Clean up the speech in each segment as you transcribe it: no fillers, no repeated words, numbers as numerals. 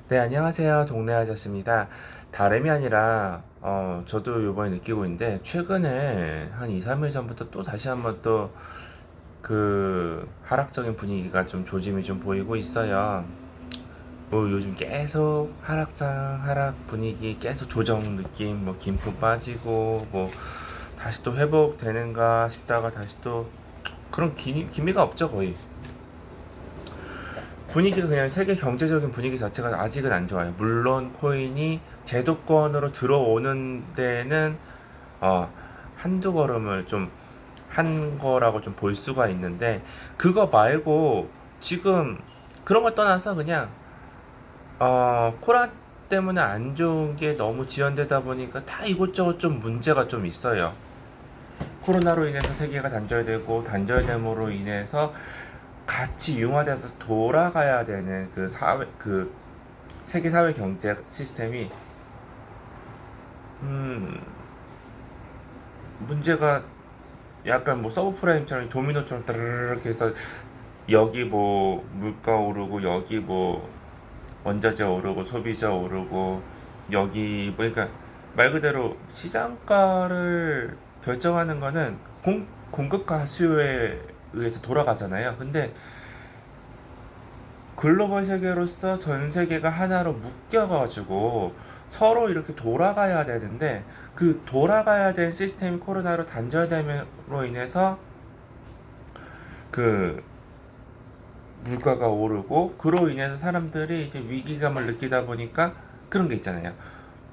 네, 안녕하세요. 동네 아저씨입니다. 다름이 아니라, 저도 요번에 느끼고 있는데, 최근에 한 2, 3일 전부터 또 다시 한번 또 그 하락적인 분위기가 좀 조짐이 좀 보이고 있어요. 뭐 요즘 계속 하락 분위기 계속 조정 느낌, 뭐 김품 빠지고, 뭐 다시 또 회복되는가 싶다가 다시 또 그런 기미가 없죠, 거의. 분위기가 그냥 세계 경제적인 분위기 자체가 아직은 안 좋아요. 물론 코인이 제도권으로 들어오는 데는 어, 한두 걸음을 좀 한 거라고 좀 볼 수가 있는데 그거 말고 지금 그런 걸 떠나서 그냥 코로나 때문에 안 좋은 게 너무 지연되다 보니까 다 이곳저곳 좀 문제가 좀 있어요. 코로나로 인해서 세계가 단절되고 단절됨으로 인해서 같이 융화돼서 돌아가야 되는 그 사회 그 세계 사회 경제 시스템이 음 문제가 약간 뭐 서브프라임처럼 도미노처럼 따르르륵 해서 여기 뭐 물가 오르고 여기 뭐 원자재 오르고 소비자 오르고 여기 뭐 그러니까 말 그대로 시장가를 결정하는 거는 공급과 수요에 의해서 돌아가잖아요. 근데 글로벌 세계로서 전 세계가 하나로 묶여가지고 서로 이렇게 돌아가야 되는데 그 돌아가야 될 시스템이 코로나로 단절됨으로 인해서 그 물가가 오르고 그로 인해서 사람들이 이제 위기감을 느끼다 보니까 그런 게 있잖아요.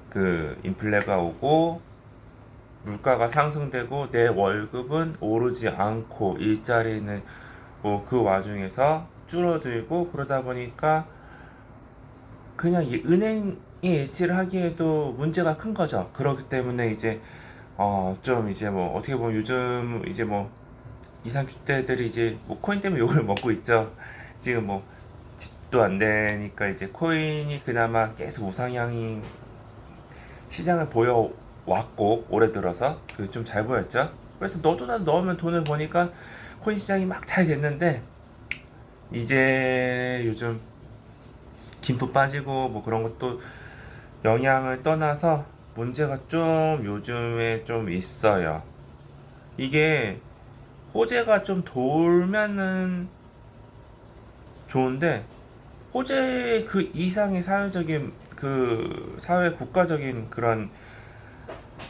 그 인플레가 오고 물가가 상승되고 내 월급은 오르지 않고 일자리는 뭐 그 와중에서 줄어들고 그러다 보니까 그냥 이 은행이 예치를 하기에도 문제가 큰 거죠. 그렇기 때문에 이제 좀 이제 뭐 어떻게 보면 요즘 이제 뭐 20, 30대들이 이제 뭐 코인 때문에 욕을 먹고 있죠. 지금 뭐 집도 안 되니까 이제 코인이 그나마 계속 우상향인 시장을 보여왔고 올해 들어서 그 좀 잘 보였죠. 그래서 너도 나 넣으면 돈을 버니까 코인 시장이 막 잘 됐는데 이제 요즘 김프 빠지고 뭐 그런 것도 영향을 떠나서 문제가 좀 요즘에 좀 있어요. 이게 호재가 좀 돌면은 좋은데 호재 그 이상의 사회적인 그 사회 국가적인 그런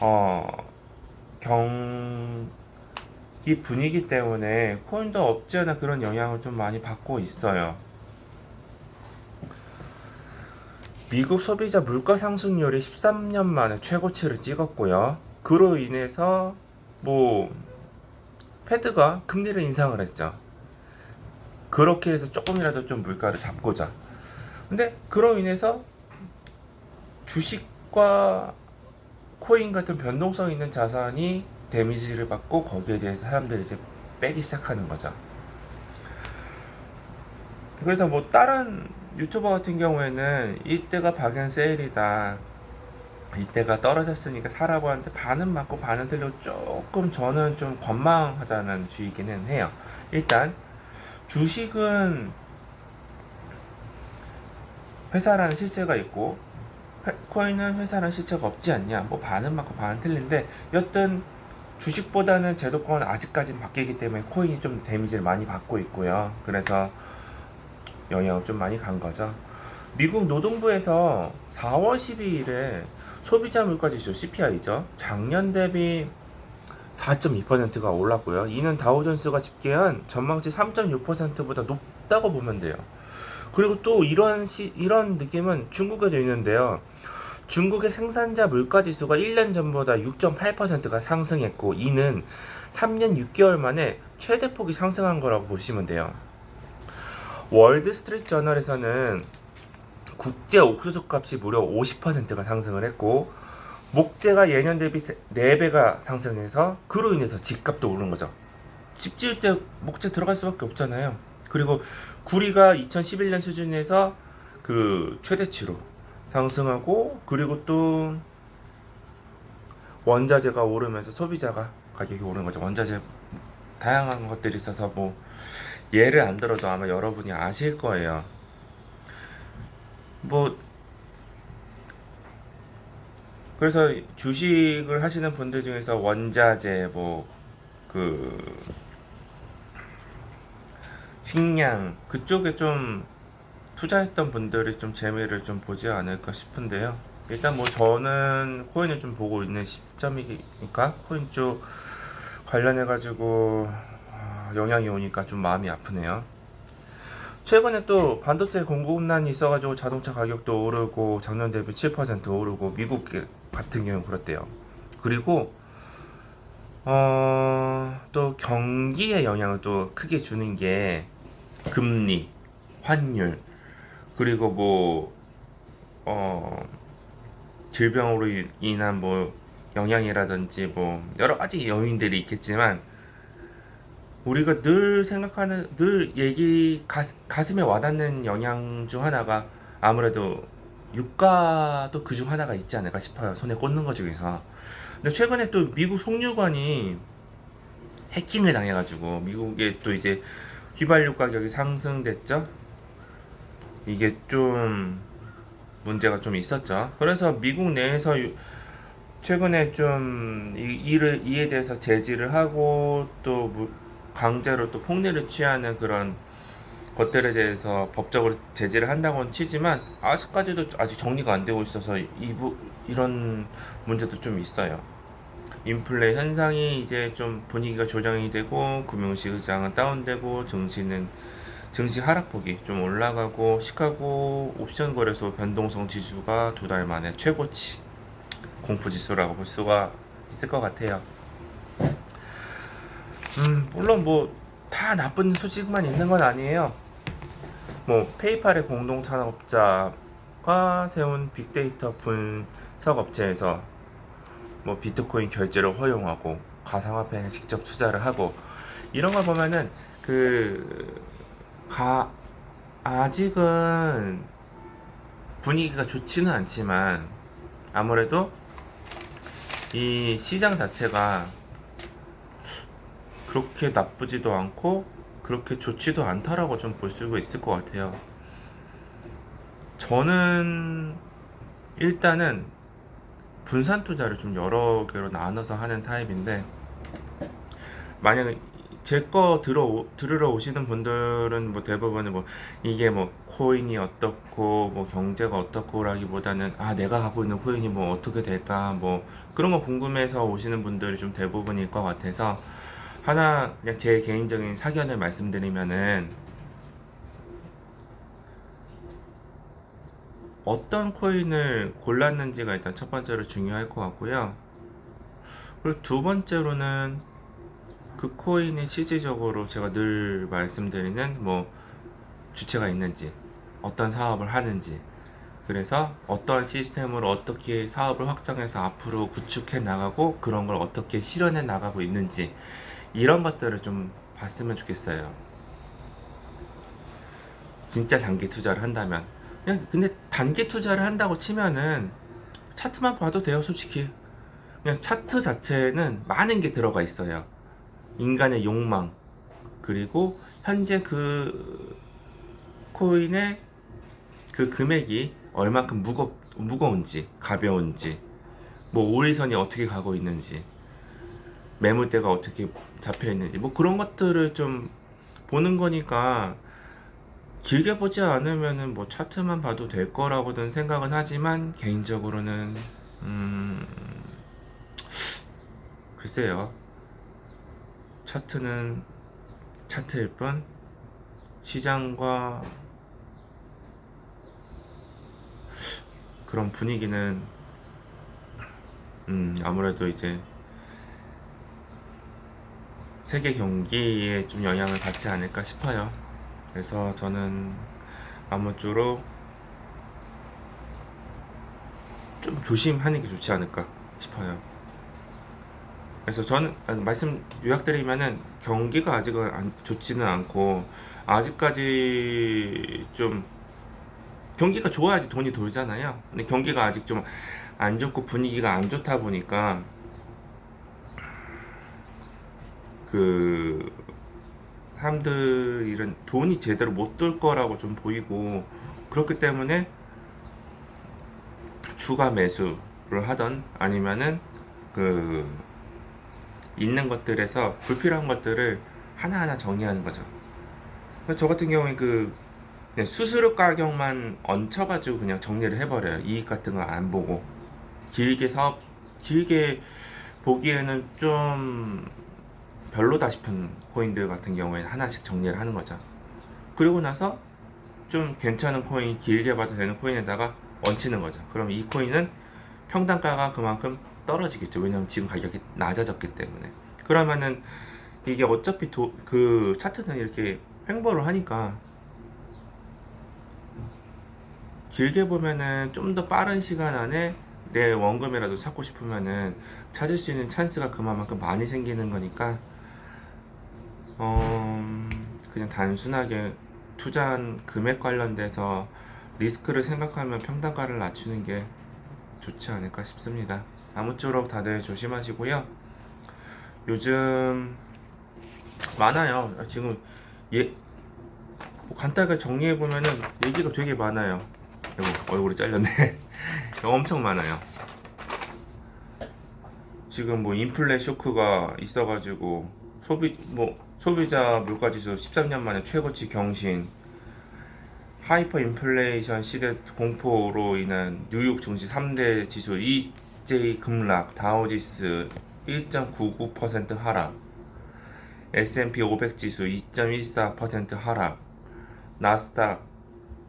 어 경기 분위기 때문에 코인도 없지 않아 그런 영향을 좀 많이 받고 있어요. 미국 소비자 물가 상승률이 13년 만에 최고치를 찍었고요. 그로 인해서 뭐 패드가 금리를 인상을 했죠. 그렇게 해서 조금이라도 좀 물가를 잡고자. 근데 그로 인해서 주식과 코인 같은 변동성 있는 자산이 데미지를 받고 거기에 대해서 사람들이 이제 빼기 시작하는 거죠. 그래서 뭐 다른 유튜버 같은 경우에는 이때가 박연 세일이다. 이때가 떨어졌으니까 사라고 하는데 반은 맞고 반은 틀리고 조금 저는 좀 관망하자는 주의기는 해요. 일단 주식은 회사라는 실체가 있고 코인은 회사라는 실체가 없지 않냐. 뭐 반은 맞고 반은 틀린데 여튼 주식보다는 제도권은 아직까지는 바뀌기 때문에 코인이 좀 데미지를 많이 받고 있고요. 그래서 영향을 좀 많이 간 거죠. 미국 노동부에서 4월 12일에 소비자 물가지수 CPI죠. 작년 대비 4.2%가 올랐고요. 이는 다우존스가 집계한 전망치 3.6%보다 높다고 보면 돼요. 그리고 또 이런 느낌은 중국에도 있는데요. 중국의 생산자 물가 지수가 1년 전보다 6.8%가 상승했고 이는 3년 6개월 만에 최대폭이 상승한 거라고 보시면 돼요. 월드 스트리트 저널에서는 국제 옥수수 값이 무려 50%가 상승을 했고 목재가 예년 대비 4배가 상승해서 그로 인해서 집값도 오른 거죠. 집 지을 때 목재 들어갈 수밖에 없잖아요. 그리고 구리가 2011년 수준에서 그 최대치로 상승하고 그리고 또 원자재가 오르면서 소비자가 가격이 오른 거죠. 원자재 다양한 것들이 있어서 뭐 예를 안 들어도 아마 여러분이 아실 거예요. 뭐 그래서 주식을 하시는 분들 중에서 원자재 그 식량 그쪽에 좀 투자했던 분들이 좀 재미를 좀 보지 않을까 싶은데요. 일단 뭐 저는 코인을 좀 보고 있는 시점이니까 코인 쪽 관련해 가지고 영향이 오니까 좀 마음이 아프네요. 최근에 또 반도체 공급난이 있어가지고 자동차 가격도 오르고 작년 대비 7% 오르고 미국 같은 경우 그렇대요. 그리고 또 경기에 영향을 또 크게 주는 게 금리, 환율, 그리고 질병으로 인한 영향이라든지 여러 가지 요인들이 있겠지만 우리가 늘 생각하는 가슴에 와닿는 영향 중 하나가 아무래도 유가도 그 중 하나가 있지 않을까 싶어요. 손에 꽂는 것 중에서. 근데 최근에 또 미국 송유관이 해킹을 당해가지고 미국에 또 이제 휘발유 가격이 상승됐죠. 이게 좀 문제가 좀 있었죠. 그래서 미국 내에서 최근에 좀 이에 대해서 제지를 하고 또 강제로 또 폭리를 취하는 그런 것들에 대해서 법적으로 제지를 한다고는 치지만 아직까지도 아직 정리가 안 되고 있어서 이런 문제도 좀 있어요. 인플레 현상이 이제 좀 분위기가 조정이 되고 금융시장은 다운되고 증시 하락폭이 좀 올라가고 시카고 옵션 거래소 변동성 지수가 2달 만에 최고치 공포지수라고 볼 수가 있을 것 같아요. 물론 다 나쁜 소식만 있는 건 아니에요. 페이팔의 공동 창업자가 세운 빅데이터 분석 업체에서 비트코인 결제를 허용하고 가상화폐에 직접 투자를 하고 이런 걸 보면은 아직은 분위기가 좋지는 않지만 아무래도 이 시장 자체가 그렇게 나쁘지도 않고 그렇게 좋지도 않다라고 좀 볼 수가 있을 것 같아요. 저는 일단은 분산 투자를 좀 여러 개로 나눠서 하는 타입인데 만약에 제 거 들으러 오시는 분들은 대부분 이게 코인이 어떻고 경제가 어떻고라기보다는 내가 갖고 있는 코인이 어떻게 될까 그런 거 궁금해서 오시는 분들이 좀 대부분일 것 같아서 하나 그냥 제 개인적인 사견을 말씀드리면은 어떤 코인을 골랐는지가 일단 첫 번째로 중요할 것 같고요. 그리고 두 번째로는 그 코인이 실질적으로 제가 늘 말씀드리는 주체가 있는지 어떤 사업을 하는지 그래서 어떤 시스템으로 어떻게 사업을 확장해서 앞으로 구축해 나가고 그런 걸 어떻게 실현해 나가고 있는지 이런 것들을 좀 봤으면 좋겠어요. 진짜 장기 투자를 한다면 그냥 근데 단기 투자를 한다고 치면은 차트만 봐도 돼요. 솔직히 그냥 차트 자체는 많은 게 들어가 있어요. 인간의 욕망 그리고 현재 그 코인의 그 금액이 얼만큼 무거운지 가벼운지 오일선이 어떻게 가고 있는지 매물대가 어떻게 잡혀 있는지 그런 것들을 좀 보는 거니까 길게 보지 않으면은 차트만 봐도 될 거라고는 생각은 하지만 개인적으로는 글쎄요. 차트는 차트일 뿐 시장과 그런 분위기는 아무래도 이제 세계 경기에 좀 영향을 받지 않을까 싶어요. 그래서 저는 아무쪼록 좀 조심하는 게 좋지 않을까 싶어요. 그래서 저는 말씀 요약드리면은 경기가 아직은 좋지는 않고 아직까지 좀 경기가 좋아야지 돈이 돌잖아요. 근데 경기가 아직 좀 안 좋고 분위기가 안 좋다 보니까 사람들은 돈이 제대로 못 돌 거라고 좀 보이고 그렇기 때문에 주가 매수 하던 아니면은 그 있는 것들에서 불필요한 것들을 하나하나 정리하는 거죠. 저 같은 경우에 그냥 수수료 가격만 얹혀가지고 그냥 정리를 해버려요. 이익 같은 거 안 보고 길게 보기에는 좀 별로다 싶은 코인들 같은 경우에는 하나씩 정리를 하는 거죠. 그리고 나서 좀 괜찮은 코인, 길게 봐도 되는 코인에다가 얹히는 거죠. 그럼 이 코인은 평단가가 그만큼 떨어지겠죠. 왜냐하면 지금 가격이 낮아졌기 때문에. 그러면은 이게 어차피 그 차트는 이렇게 횡보를 하니까 길게 보면은 좀 더 빠른 시간 안에 내 원금이라도 찾고 싶으면은 찾을 수 있는 찬스가 그만큼 많이 생기는 거니까 그냥 단순하게 투자한 금액 관련돼서 리스크를 생각하면 평단가를 낮추는 게 좋지 않을까 싶습니다. 아무쪼록 다들 조심하시고요. 요즘 많아요. 지금 뭐 간단하게 정리해 보면은 얘기가 되게 많아요. 얼굴이 잘렸네. 엄청 많아요. 지금 뭐 인플레 쇼크가 있어가지고 소비자 물가지수 13년 만에 최고치 경신, 하이퍼 인플레이션 시대 공포로 인한 뉴욕 증시 3대 지수 일제히 급락, 다우지수 1.99% 하락, S&P 500 지수 2.14% 하락, 나스닥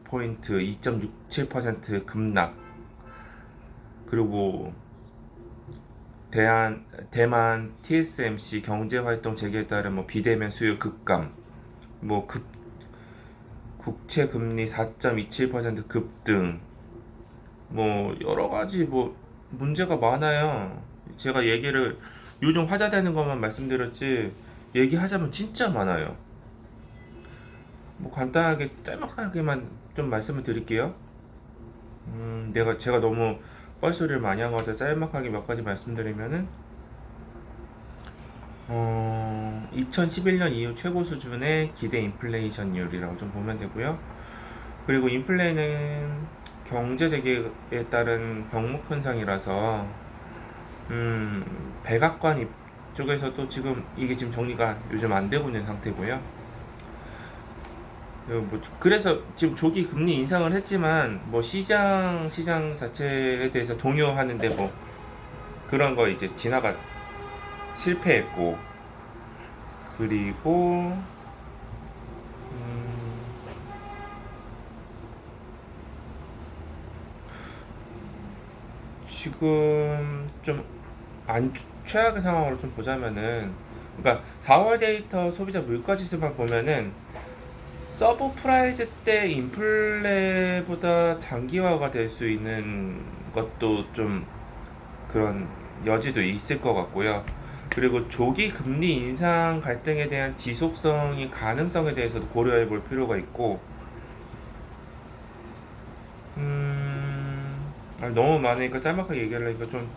포인트 2.67% 급락, 그리고 대만 TSMC 경제활동 재개에 따른 비대면 수요 급감, 국채 금리 4.27% 급등, 여러 가지 문제가 많아요. 제가 요즘 화제되는 것만 말씀드렸지 얘기하자면 진짜 많아요. 간단하게 짤막하게만 좀 말씀을 드릴게요. 제가 너무 뻘소리를 많이 한 것 같아서 짤막하게 몇 가지 말씀드리면은 2011년 이후 최고 수준의 기대 인플레이션율이라고 좀 보면 되고요. 그리고 인플레는 경제 재개에 따른 병목 현상이라서 백악관 쪽에서도 지금 이게 지금 정리가 요즘 안 되고 있는 상태고요. 그래서 지금 조기 금리 인상을 했지만 시장 자체에 대해서 동요하는데 그런 거 이제 실패했고, 그리고 지금 좀 최악의 상황으로 좀 보자면은, 그러니까 4월 데이터 소비자 물가지수만 보면은 서브 프라이즈 때 인플레보다 장기화가 될 수 있는 것도 좀 그런 여지도 있을 것 같고요. 그리고 조기 금리 인상 갈등에 대한 지속성이 가능성에 대해서도 고려해 볼 필요가 있고, 너무 많으니까 짤막하게 얘기를 하니까 좀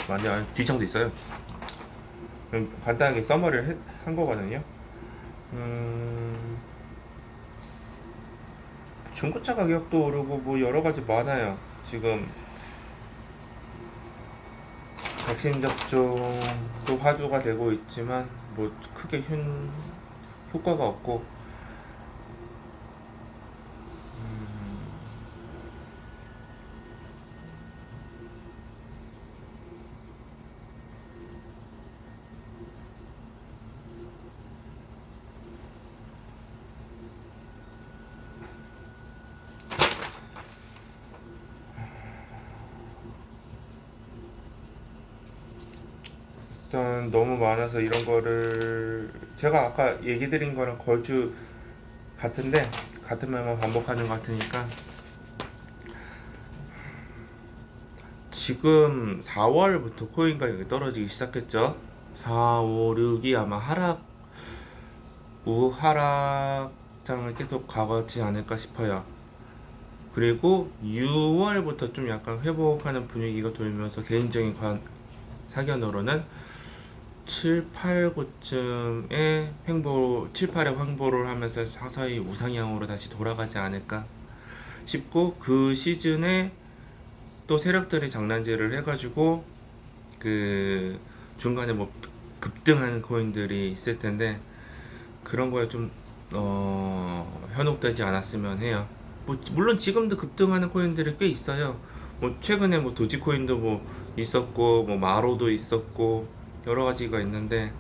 많이 뒤청도 있어요. 간단하게 서머리를 한 거거든요. 중고차 가격도 오르고 여러 가지 많아요. 지금 백신 접종도 화두가 되고 있지만 크게 효과가 없고, 일단 너무 많아서 이런 거를 제가 아까 얘기 드린 거랑 걸주 같은데 같은 말만 반복하는 것 같으니까, 지금 4월부터 코인 가격이 떨어지기 시작했죠. 4, 5, 6이 아마 우하락장을 계속 가지 않을까 싶어요. 그리고 6월부터 좀 약간 회복하는 분위기가 돌면서 개인적인 사견으로는 7, 8, 9쯤에 7, 8에 횡보를 하면서 서서히 우상향으로 다시 돌아가지 않을까 싶고, 그 시즌에 또 세력들이 장난질을 해가지고 그 중간에 뭐 급등하는 코인들이 있을 텐데 그런 거에 좀 현혹되지 않았으면 해요. 뭐 물론 지금도 급등하는 코인들이 꽤 있어요. 뭐 최근에 뭐 도지코인도 뭐 있었고 뭐 마로도 있었고 여러 가지가 있는데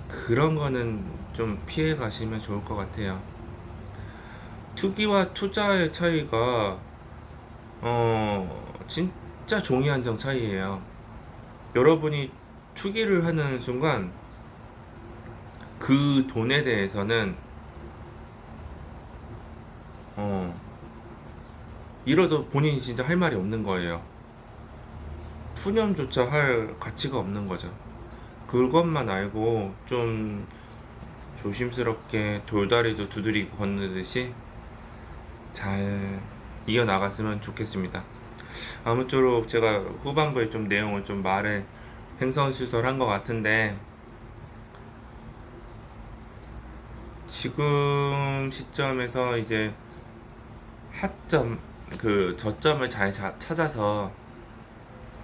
그런 거는 좀 피해 가시면 좋을 것 같아요. 투기와 투자의 차이가 진짜 종이 한 장 차이예요. 여러분이 투기를 하는 순간 그 돈에 대해서는 잃어도 본인이 진짜 할 말이 없는 거예요. 푸념조차 할 가치가 없는 거죠. 그것만 알고 좀 조심스럽게 돌다리도 두드리고 건너듯이 잘 이어나갔으면 좋겠습니다. 아무쪼록 제가 후반부에 좀 내용을 좀 말을 횡설수설한 것 같은데 지금 시점에서 이제 하점 그 저점을 잘 찾아서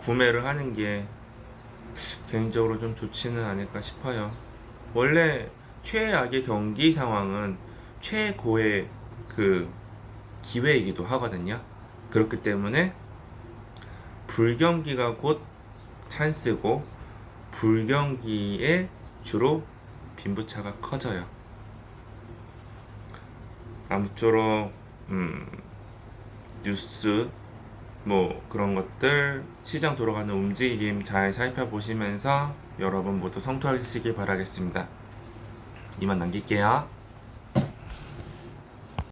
구매를 하는 게 개인적으로 좀 좋지는 않을까 싶어요. 원래 최악의 경기 상황은 최고의 그 기회이기도 하거든요. 그렇기 때문에 불경기가 곧 찬스고 불경기에 주로 빈부차가 커져요. 아무쪼록 뉴스 뭐 그런 것들 시장 돌아가는 움직임 잘 살펴보시면서 여러분 모두 성투하시길 바라겠습니다. 이만 남길게요.